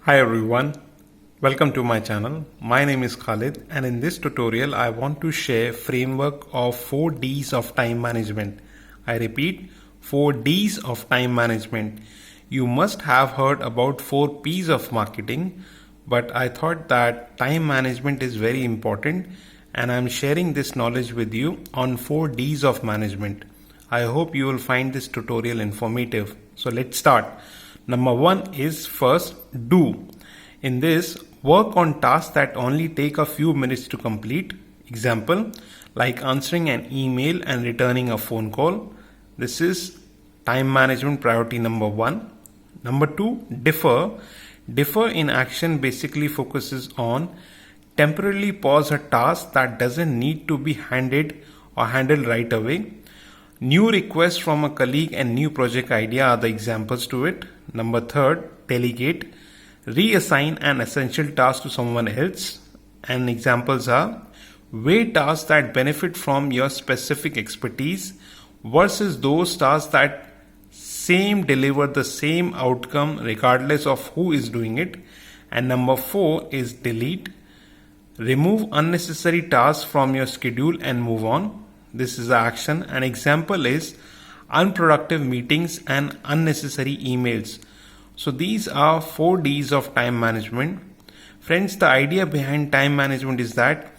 Hi everyone, welcome to my channel. My name is Khalid and in this tutorial I want to share framework of 4 Ds of time management. I repeat, 4 Ds of time management. You must have heard about 4 Ps of marketing, but I thought that time management is very important and I'm sharing this knowledge with you on 4 Ds of management. I hope you will find this tutorial informative. So let's start. Number 1 is first do. In this, work on tasks that only take a few minutes to complete. Example, like answering an email and returning a phone call. This is time management priority number 1. Number 2, defer. Defer in action basically focuses on temporarily pause a task that doesn't need to be handled right away. New requests from a colleague and new project idea are the examples to it. Number 3, delegate. Reassign an essential task to someone else. And examples are weigh tasks that benefit from your specific expertise versus those tasks that deliver the same outcome regardless of who is doing it. And number 4 is delete. Remove unnecessary tasks from your schedule and move on. This is the action. An example is unproductive meetings and unnecessary emails. So these are 4 Ds of time management. Friends, the idea behind time management is that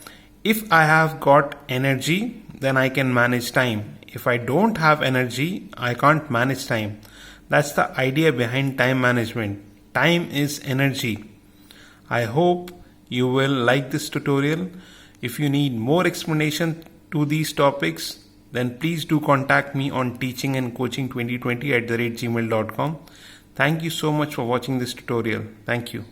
if I have got energy, then I can manage time. If I don't have energy, I can't manage time. That's the idea behind time management. Time is energy. I hope you will like this tutorial. If you need more explanation to these topics, then please do contact me on teachingandcoaching2020@gmail.com. Thank you so much for watching this tutorial. Thank you.